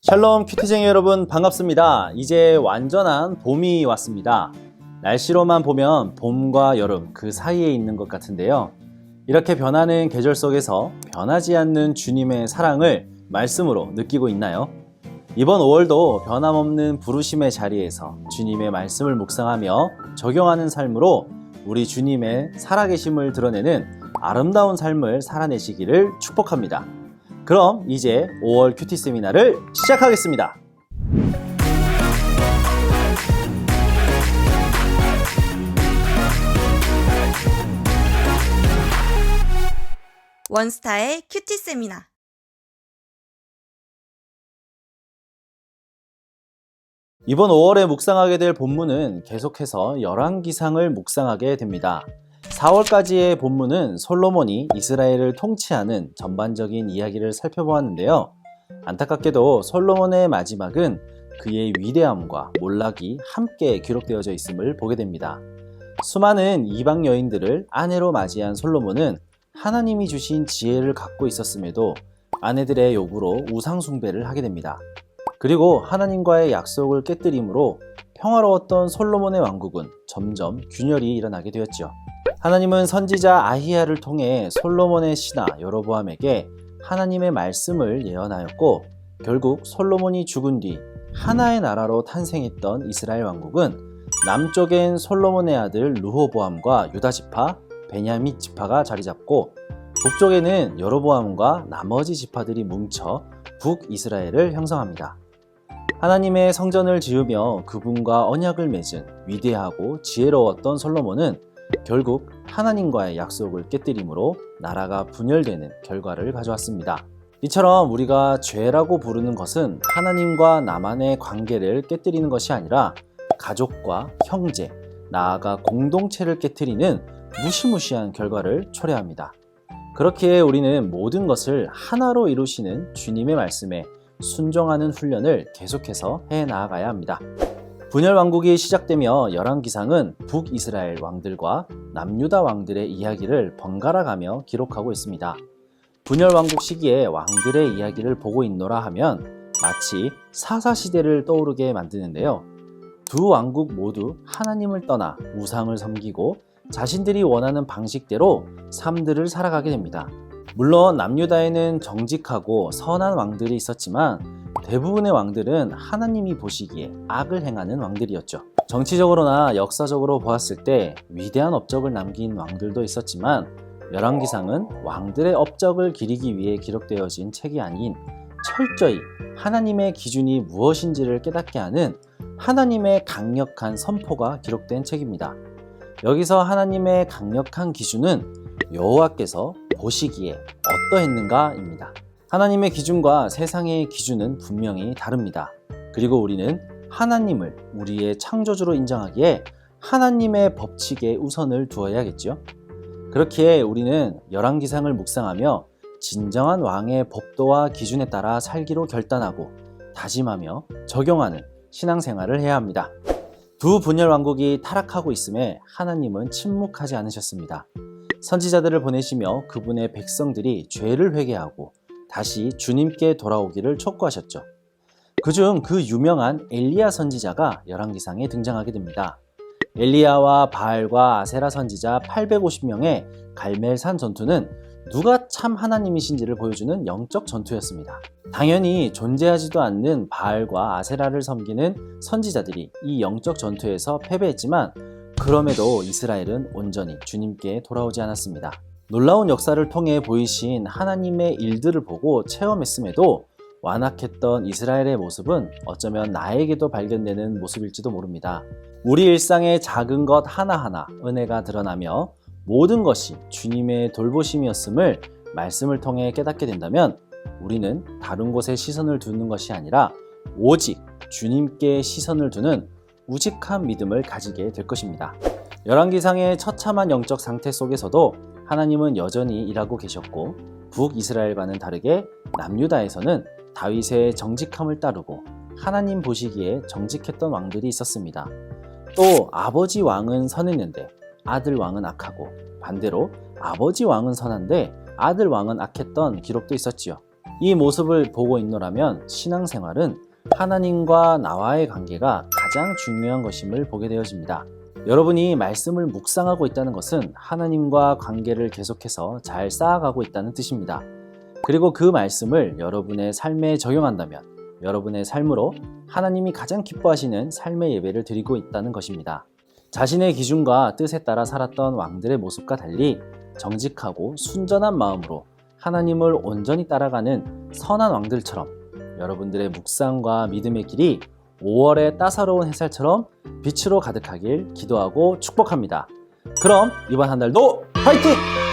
샬롬 큐티쟁이 여러분 반갑습니다. 이제 완전한 봄이 왔습니다. 날씨로만 보면 봄과 여름 그 사이에 있는 것 같은데요. 이렇게 변하는 계절 속에서 변하지 않는 주님의 사랑을 말씀으로 느끼고 있나요? 이번 5월도 변함없는 부르심의 자리에서 주님의 말씀을 묵상하며 적용하는 삶으로 우리 주님의 살아계심을 드러내는 아름다운 삶을 살아내시기를 축복합니다. 그럼 이제 5월 큐티 세미나를 시작하겠습니다. 원스타의 큐티 세미나. 이번 5월에 묵상하게 될 본문은 계속해서 열왕기상을 묵상하게 됩니다. 4월까지의 본문은 솔로몬이 이스라엘을 통치하는 전반적인 이야기를 살펴보았는데요. 안타깝게도 솔로몬의 마지막은 그의 위대함과 몰락이 함께 기록되어져 있음을 보게 됩니다. 수많은 이방 여인들을 아내로 맞이한 솔로몬은 하나님이 주신 지혜를 갖고 있었음에도 아내들의 요구로 우상 숭배를 하게 됩니다. 그리고 하나님과의 약속을 깨뜨림으로 평화로웠던 솔로몬의 왕국은 점점 균열이 일어나게 되었죠. 하나님은 선지자 아히야를 통해 솔로몬의 신하 여로보암에게 하나님의 말씀을 예언하였고, 결국 솔로몬이 죽은 뒤 하나의 나라로 탄생했던 이스라엘 왕국은 남쪽엔 솔로몬의 아들 르호보암과 유다 지파, 베냐민 지파가 자리 잡고, 북쪽에는 여로보암과 나머지 지파들이 뭉쳐 북이스라엘을 형성합니다. 하나님의 성전을 지으며 그분과 언약을 맺은 위대하고 지혜로웠던 솔로몬은 결국 하나님과의 약속을 깨뜨림으로 나라가 분열되는 결과를 가져왔습니다. 이처럼 우리가 죄라고 부르는 것은 하나님과 나만의 관계를 깨뜨리는 것이 아니라 가족과 형제, 나아가 공동체를 깨뜨리는 무시무시한 결과를 초래합니다. 그렇기에 우리는 모든 것을 하나로 이루시는 주님의 말씀에 순종하는 훈련을 계속해서 해나가야 합니다. 분열 왕국이 시작되며 열왕기상은 북이스라엘 왕들과 남유다 왕들의 이야기를 번갈아가며 기록하고 있습니다. 분열 왕국 시기에 왕들의 이야기를 보고 있노라 하면 마치 사사시대를 떠오르게 만드는데요. 두 왕국 모두 하나님을 떠나 우상을 섬기고 자신들이 원하는 방식대로 삶들을 살아가게 됩니다. 물론 남유다에는 정직하고 선한 왕들이 있었지만 대부분의 왕들은 하나님이 보시기에 악을 행하는 왕들이었죠. 정치적으로나 역사적으로 보았을 때 위대한 업적을 남긴 왕들도 있었지만 열왕기상은 왕들의 업적을 기리기 위해 기록되어진 책이 아닌 철저히 하나님의 기준이 무엇인지를 깨닫게 하는 하나님의 강력한 선포가 기록된 책입니다. 여기서 하나님의 강력한 기준은 여호와께서 보시기에 어떠했는가입니다. 하나님의 기준과 세상의 기준은 분명히 다릅니다. 그리고 우리는 하나님을 우리의 창조주로 인정하기에 하나님의 법칙에 우선을 두어야겠죠. 그렇기에 우리는 열왕기상을 묵상하며 진정한 왕의 법도와 기준에 따라 살기로 결단하고 다짐하며 적용하는 신앙생활을 해야 합니다. 두 분열 왕국이 타락하고 있음에 하나님은 침묵하지 않으셨습니다. 선지자들을 보내시며 그분의 백성들이 죄를 회개하고 다시 주님께 돌아오기를 촉구하셨죠. 그중 그 유명한 엘리야 선지자가 열왕기상에 등장하게 됩니다. 엘리야와 바알과 아세라 선지자 850명의 갈멜산 전투는 누가 참 하나님이신지를 보여주는 영적 전투였습니다. 당연히 존재하지도 않는 바알과 아세라를 섬기는 선지자들이 이 영적 전투에서 패배했지만 그럼에도 이스라엘은 온전히 주님께 돌아오지 않았습니다. 놀라운 역사를 통해 보이신 하나님의 일들을 보고 체험했음에도 완악했던 이스라엘의 모습은 어쩌면 나에게도 발견되는 모습일지도 모릅니다. 우리 일상의 작은 것 하나하나 은혜가 드러나며 모든 것이 주님의 돌보심이었음을 말씀을 통해 깨닫게 된다면 우리는 다른 곳에 시선을 두는 것이 아니라 오직 주님께 시선을 두는 우직한 믿음을 가지게 될 것입니다. 열왕기상의 처참한 영적 상태 속에서도 하나님은 여전히 일하고 계셨고 북이스라엘과는 다르게 남유다에서는 다윗의 정직함을 따르고 하나님 보시기에 정직했던 왕들이 있었습니다. 또 아버지 왕은 선했는데 아들 왕은 악하고 반대로 아버지 왕은 선한데 아들 왕은 악했던 기록도 있었지요. 이 모습을 보고 있노라면 신앙생활은 하나님과 나와의 관계가 가장 중요한 것임을 보게 되어집니다. 여러분이 말씀을 묵상하고 있다는 것은 하나님과 관계를 계속해서 잘 쌓아가고 있다는 뜻입니다. 그리고 그 말씀을 여러분의 삶에 적용한다면 여러분의 삶으로 하나님이 가장 기뻐하시는 삶의 예배를 드리고 있다는 것입니다. 자신의 기준과 뜻에 따라 살았던 왕들의 모습과 달리 정직하고 순전한 마음으로 하나님을 온전히 따라가는 선한 왕들처럼 여러분들의 묵상과 믿음의 길이 5월의 따사로운 햇살처럼 빛으로 가득하길 기도하고 축복합니다. 그럼 이번 한 달도 화이팅!